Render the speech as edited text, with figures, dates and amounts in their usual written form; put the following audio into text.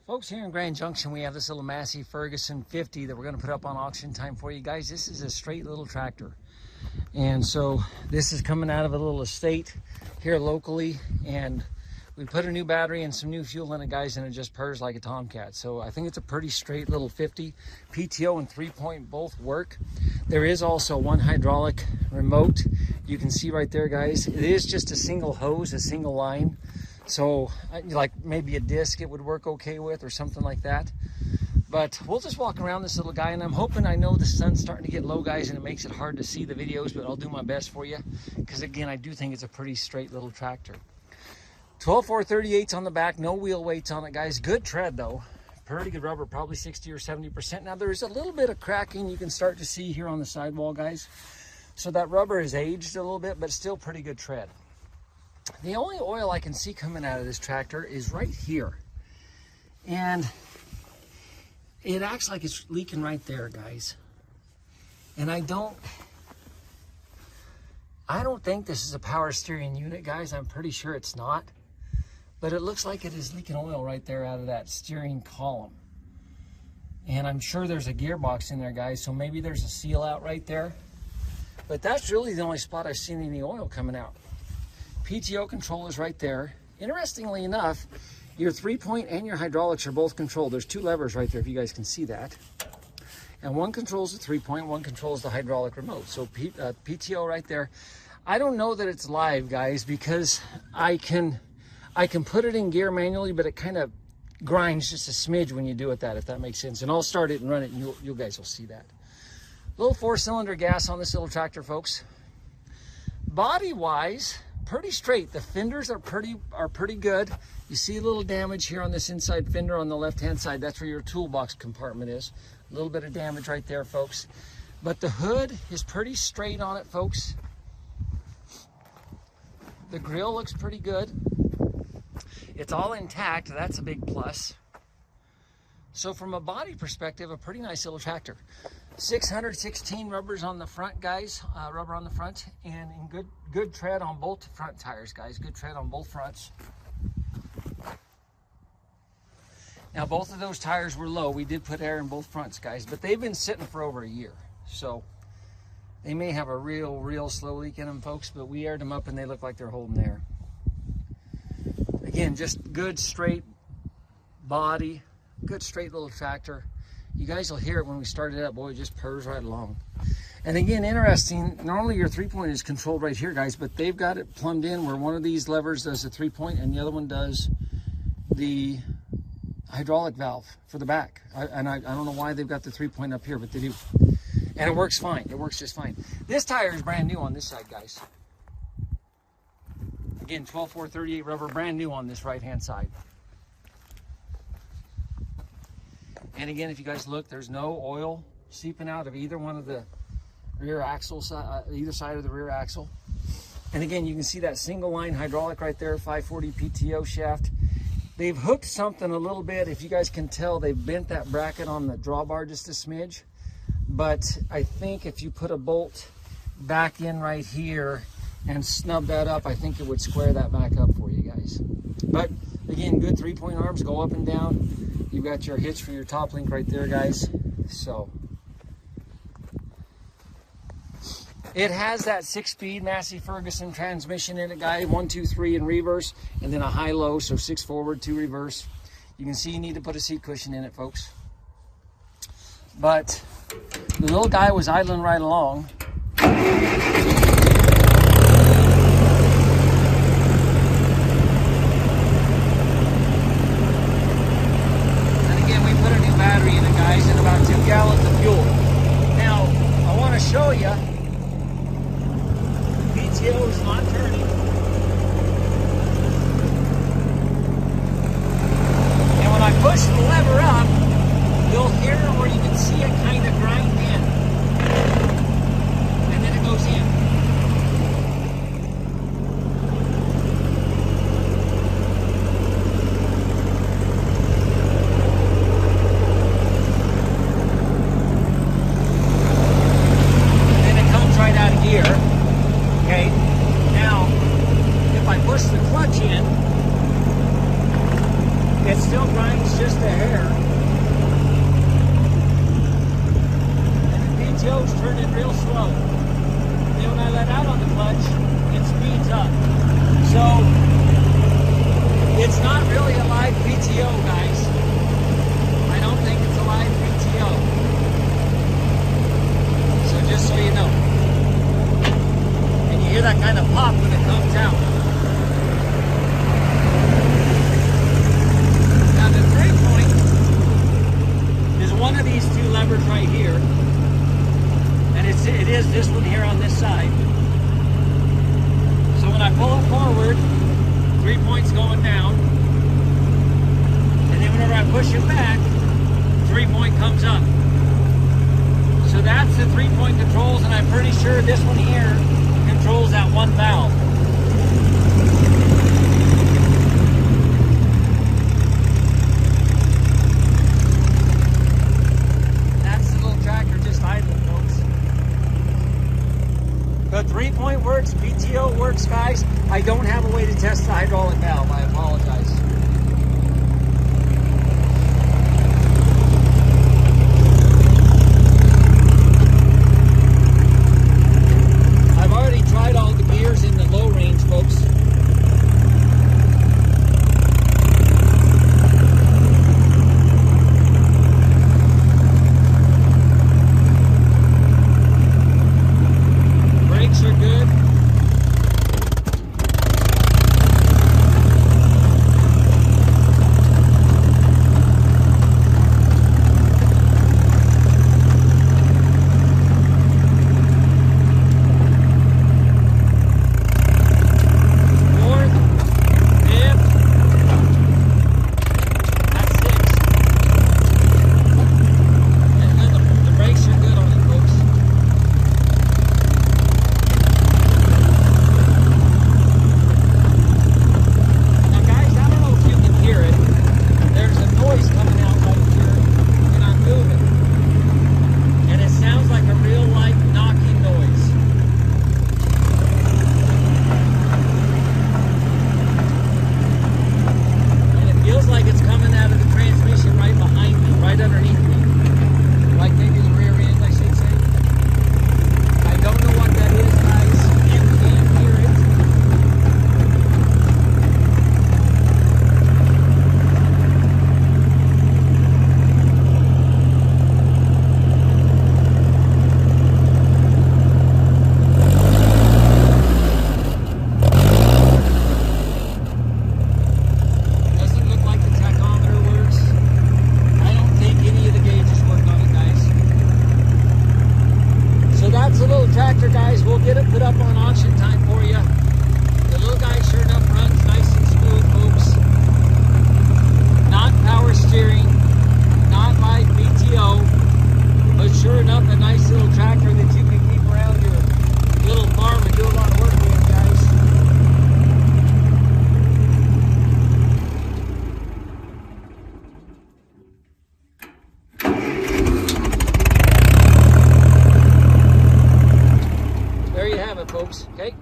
Folks, here in Grand Junction, we have this little Massey FERGUSON 50 that we're going to put up on auction time for you guys. This is a straight little tractor. And so this is coming out of a little estate here locally. And we put a new battery and some new fuel in it, guys, and it just purrs like a Tomcat. So I think it's a pretty straight little 50. PTO and 3-point both work. There is also one hydraulic remote. You can see right there, guys. It is just a single hose, a single line. So like maybe a disc it would work okay with or something like that. But we'll just walk around this little guy, and I'm hoping, I know the sun's starting to get low, guys, and it makes it hard to see the videos, but I'll do my best for you because, again, I do think it's a pretty straight little tractor. 12.438s on the back, no wheel weights on it, guys. Good tread though, pretty good rubber, probably 60 or 70%. Now there's a little bit of cracking you can start to see here on the sidewall, guys. So that rubber is aged a little bit, but still pretty good tread. The only oil I can see coming out of this tractor is right here. And it acts like it's leaking right there, guys. And I don't think this is a power steering unit, guys. I'm pretty sure it's not. But it looks like it is leaking oil right there out of that steering column. And I'm sure there's a gearbox in there, guys. So maybe there's a seal out right there. But that's really the only spot I've seen any oil coming out. PTO control is right there. Interestingly enough, your 3-point and your hydraulics are both controlled. There's two levers right there, if you guys can see that. And one controls the 3-point, one controls the hydraulic remote. So PTO right there. I don't know that it's live, guys, because I can put it in gear manually, but it kind of grinds just a smidge when you do it that, if that makes sense. And I'll start it and run it, and you guys will see that. Little 4-cylinder gas on this little tractor, folks. Body-wise, pretty straight. The fenders are pretty good. You see a little damage here on this inside fender on the left-hand side. That's where your toolbox compartment is. A little bit of damage right there, folks. But the hood is pretty straight on it, folks. The grill looks pretty good. It's all intact. That's a big plus. So from a body perspective, a pretty nice little tractor. 616 rubbers on the front, guys. Rubber on the front, and in good tread on both front tires, guys. Good tread on both fronts. Now both of those tires were low. We did put air in both fronts, guys, but they've been sitting for over a year. So they may have a real slow leak in them, folks, but we aired them up and they look like they're holding air. Again, just good straight body, good straight little tractor. You guys will hear it when we start it up. Boy, it just purrs right along. And again, interesting, normally your 3-point is controlled right here, guys, but they've got it plumbed in where one of these levers does the 3-point and the other one does the hydraulic valve for the back. I don't know why they've got the 3-point up here, but they do. And it works fine. It works just fine. This tire is brand new on this side, guys. Again, 12.438 rubber, brand new on this right-hand side. And again, if you guys look, there's no oil seeping out of either one of the rear axles, either side of the rear axle. And again, you can see that single line hydraulic right there, 540 PTO shaft. They've hooked something a little bit. If you guys can tell, they've bent that bracket on the drawbar just a smidge. But I think if you put a bolt back in right here and snub that up, I think it would square that back up for you guys. But again, good 3-point arms, go up and down. You've got your hitch for your top link right there, guys. So it has that 6-speed Massey FERGUSON transmission in it, guys. 1, 2, 3 in reverse, and then a high-low, so 6 forward, 2 reverse. You can see you need to put a seat cushion in it, folks. But the little guy was idling right along. Battery in it, guys, and about 2 gallons of fuel. Now, I want to show you, PTO is not turning. And when I push the lever up, you'll hear where you can see it kind of grind in. And then it goes in. Push the clutch in, it's still grinding. mine's just a hair. And the PTO's turning real slow. Then when I let out on the clutch, it speeds up. So it's not really a live PTO, guys. I don't think it's a live PTO. So just so you know. And you hear that kind of pop when it comes out. Now the 3-point is one of these two levers right here. And it is this one here on this side. So when I pull it forward, 3 points going down. And then whenever I push it back, 3-point comes up. So that's the 3-point controls, and I'm pretty sure this one here controls that one valve. That's the little tractor just idling, folks. The 3-point works, PTO works, guys. I don't have a way to test the hydraulic valve. I apologize. I've already tried all the gears in the low range, folks. Brakes are good. Tractor, guys, we'll get it put up on auction time for you. The little guy sure enough runs nice and smooth, folks. Not power steering, not live PTO, but sure enough a nice little tractor that you can keep around your little farm and do a lot of work with, guys. There you have it, folks. Okay.